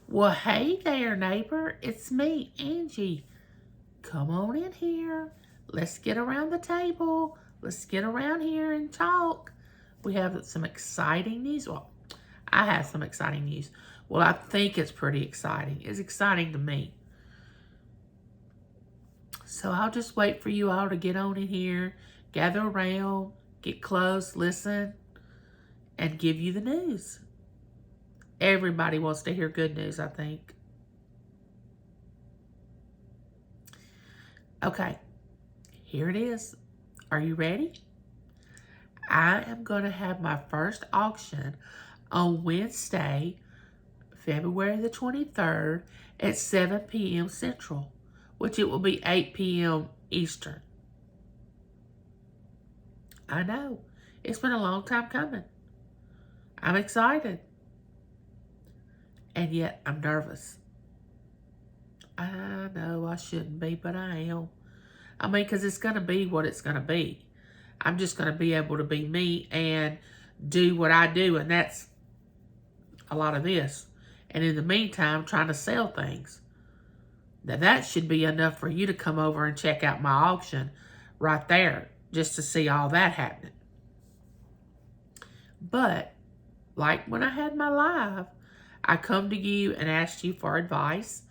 Well, hey there, neighbor. It's me, Angie. Come on in here. Let's get around the table. Let's get around here and talk. We have some exciting news. Well, I have some exciting news. Well, I think it's pretty exciting. It's exciting to me. So I'll just wait for you all to get on in here, gather around, get close, listen, and give you the news. Everybody wants to hear good news, I think. Okay, here it is. Are you ready? I am going to have my first auction on Wednesday, February the 23rd at 7 p.m. Central, which it will be 8 p.m. Eastern. I know. It's been a long time coming. I'm excited. And yet I'm nervous. I know I shouldn't be, but I am. I mean, because it's going to be what it's going to be. I'm just going to be able to be me and do what I do, and that's a lot of this. And in the meantime, trying to sell things. Now, that should be enough for you to come over and check out my auction right there, just to see all that happening. But, like when I had my live, I come to you and asked you for advice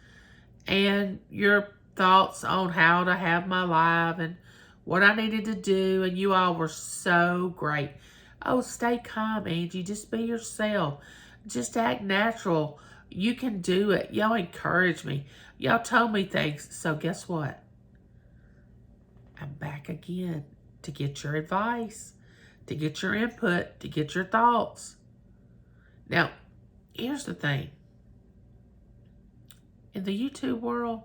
and your thoughts on how to have my live and what I needed to do, and you all were so great. Oh, stay calm, Angie. Just be yourself. Just act natural. You can do it. Y'all encouraged me. Y'all told me things. So guess what? I'm back again to get your advice, to get your input, to get your thoughts. Now, here's the thing. In the YouTube world,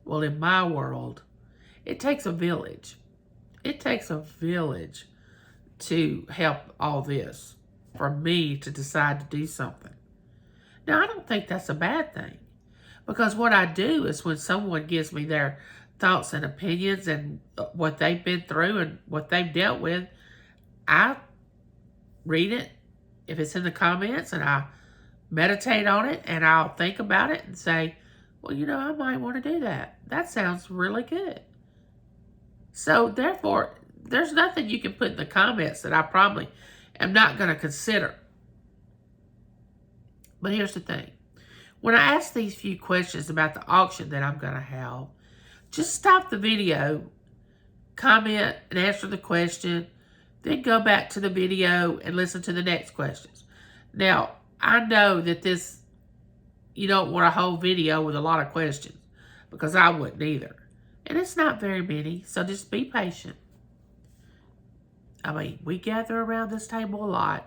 well, in my world, it takes a village. It takes a village to help all this, for me to decide to do something. Now, I don't think that's a bad thing, because what I do is when someone gives me their thoughts and opinions and what they've been through and what they've dealt with, I read it if it's in the comments, and I meditate on it, and I'll think about it and say, well, you know, I might want to do that. That sounds really good. So therefore, there's nothing you can put in the comments that I probably am not going to consider. But here's the thing. When I ask these few questions about the auction that I'm going to have, just stop the video, comment and answer the question, then go back to the video and listen to the next questions. Now, I know that you don't want a whole video with a lot of questions, because I wouldn't either. And it's not very many, so just be patient. I mean, we gather around this table a lot.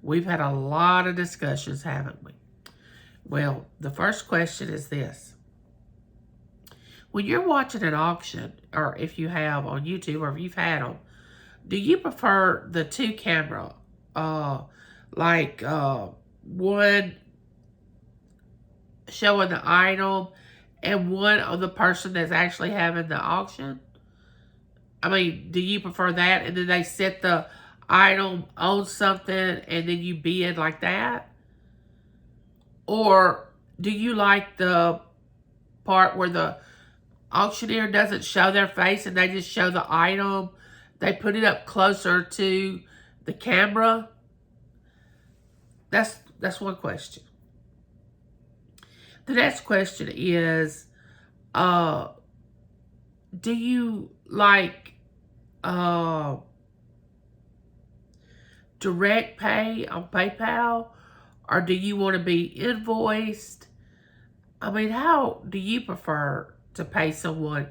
We've had a lot of discussions, haven't we? Well, the first question is this. When you're watching an auction, or if you have on YouTube, or if you've had them, do you prefer the two camera, one showing the item and one of the person that's actually having the auction? I mean, do you prefer that, and then they set the item on something and then you bid like that? Or do you like the part where the auctioneer doesn't show their face and they just show the item? They put it up closer to the camera? That's one question. The next question is, do you like direct pay on PayPal, or do you want to be invoiced? I mean, how do you prefer to pay someone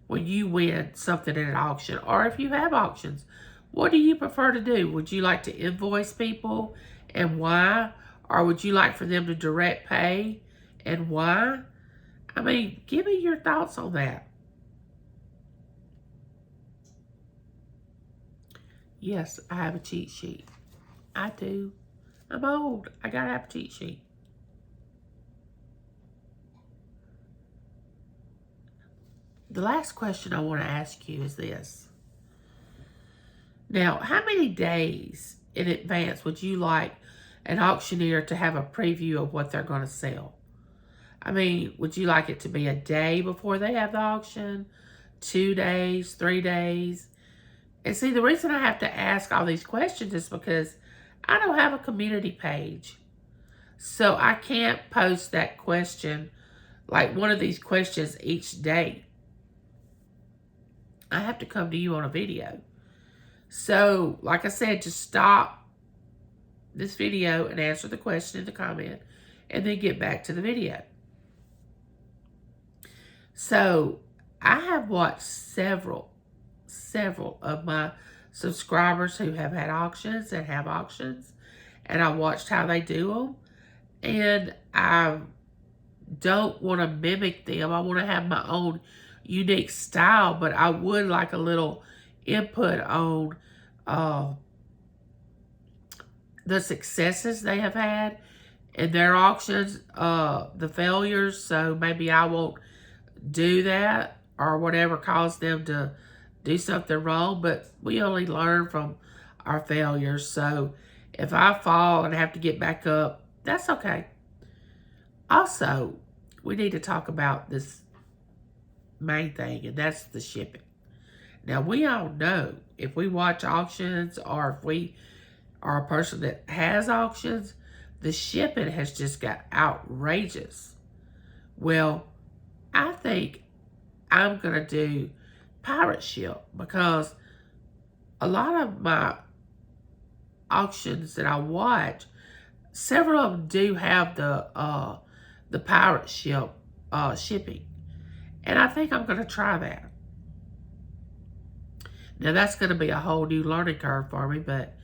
when you win something in an auction? Or if you have auctions, what do you prefer to do? Would you like to invoice people, and why? Or would you like for them to direct pay, and why? I mean, give me your thoughts on that. Yes, I have a cheat sheet. I do. I'm old. I gotta have a cheat sheet. The last question I want to ask you is this. Now, how many days in advance would you like an auctioneer to have a preview of what they're going to sell? I mean, would you like it to be a day before they have the auction? 2 days, 3 days? And see, the reason I have to ask all these questions is because I don't have a community page. So I can't post that question, like one of these questions each day. I have to come to you on a video. So, like I said, just stop this video and answer the question in the comment and then get back to the video. So, I have watched several of my subscribers who have had auctions and have auctions, and I watched how they do them, and I don't want to mimic them. I want to have my own unique style, but I would like a little input on the successes they have had in their auctions, the failures. So maybe I won't do that or whatever caused them to do something wrong, but we only learn from our failures. So if I fall and have to get back up, that's okay. Also, we need to talk about this main thing, and that's the shipping. Now, we all know if we watch auctions or if we are a person that has auctions, the shipping has just got outrageous. Well, I think I'm going to do pirate ship because a lot of my auctions that I watch, several of them do have the pirate ship shipping. And I think I'm going to try that. Now, that's going to be a whole new learning curve for me, but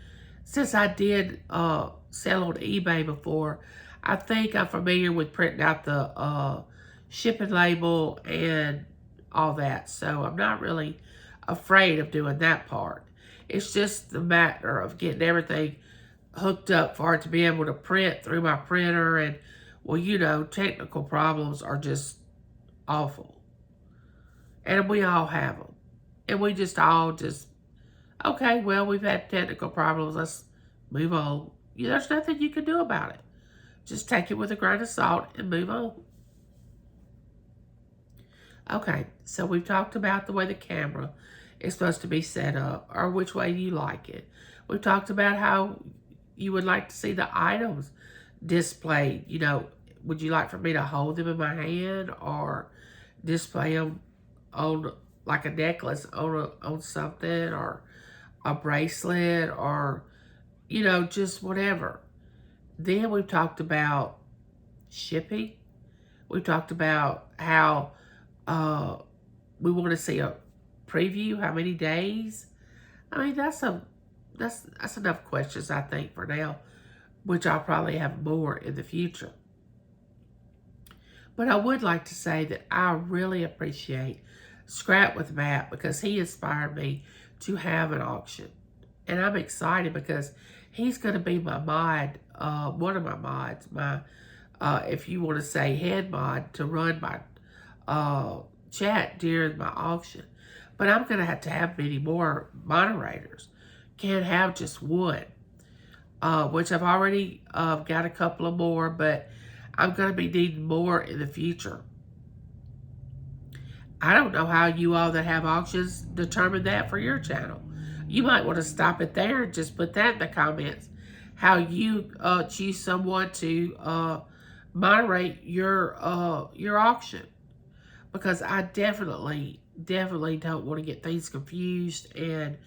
since I did sell on eBay before, I think I'm familiar with printing out the shipping label and all that. So I'm not really afraid of doing that part. It's just the matter of getting everything hooked up for it to be able to print through my printer. And, well, you know, technical problems are just awful. And we all have them. And we just all okay, well, we've had technical problems. Let's move on. There's nothing you can do about it. Just take it with a grain of salt and move on. Okay, so we've talked about the way the camera is supposed to be set up or which way you like it. We've talked about how you would like to see the items displayed. You know, would you like for me to hold them in my hand or display them on like a necklace on something or a bracelet or, you know, just whatever. Then we've talked about shipping. We've talked about how we want to see a preview, how many days. I mean, that's enough questions, I think, for now, which I'll probably have more in the future. But I would like to say that I really appreciate Scrap with Matt because he inspired me to have an auction. And I'm excited because he's going to be my mod, one of my mods, my, if you want to say head mod, to run my chat during my auction. But I'm going to have many more moderators. Can't have just one, which I've already got a couple of more, but I'm going to be needing more in the future. I don't know how you all that have auctions determine that for your channel. You might want to stop it there and just put that in the comments. How you choose someone to moderate your auction. Because I definitely don't want to get things confused and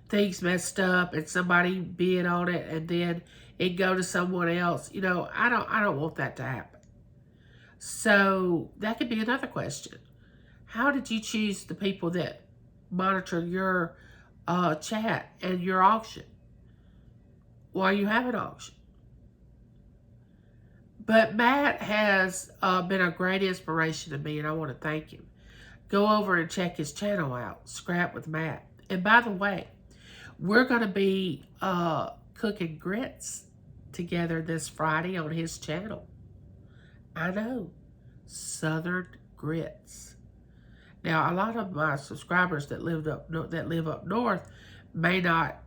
things messed up and somebody bid on it and then it go to someone else. You know, I don't want that to happen. So that could be another question. How did you choose the people that monitor your chat and your auction while you have an auction? But Matt has been a great inspiration to me, and I want to thank him. Go over and check his channel out, Scrap with Matt. And by the way, we're going to be cooking grits together this Friday on his channel. I know, Southern grits. Now, a lot of my subscribers that live up north may not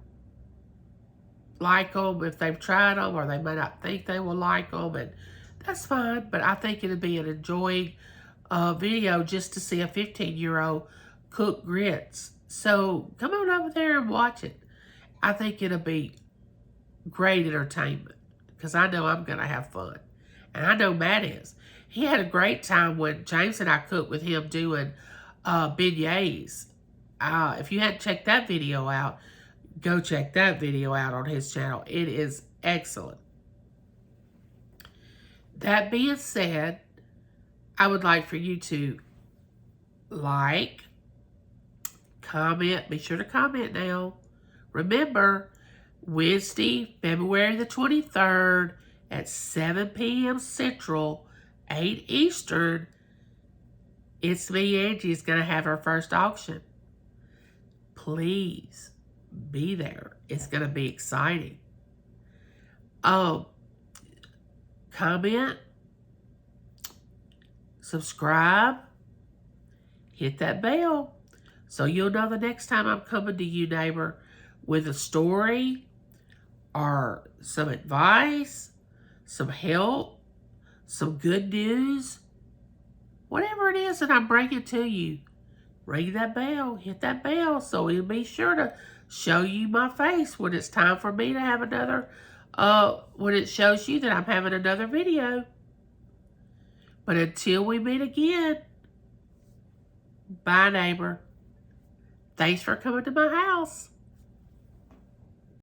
like them if they've tried them, or they may not think they will like them, and that's fine. But I think it'd be an enjoying video just to see a 15-year-old cook grits. So come on over there and watch it. I think it'll be great entertainment because I know I'm going to have fun. And I know Matt is. He had a great time when James and I cooked with him doing beignets. If you hadn't checked that video out, go check that video out on his channel. It is excellent. That being said, I would like for you to like, comment. Be sure to comment now. Remember, Wednesday, February the 23rd at 7 p.m. Central, 8 Eastern, It's Me, Angie, is going to have her first auction. Please be there. It's going to be exciting. Comment, subscribe, hit that bell so you'll know the next time I'm coming to you, neighbor, with a story or some advice, some help, some good news, whatever it is that I'm bringing to you. Ring that bell, hit that bell so it'll be sure to show you my face when it's time for me to have another, when it shows you that I'm having another video. But until we meet again, bye, neighbor. Thanks for coming to my house.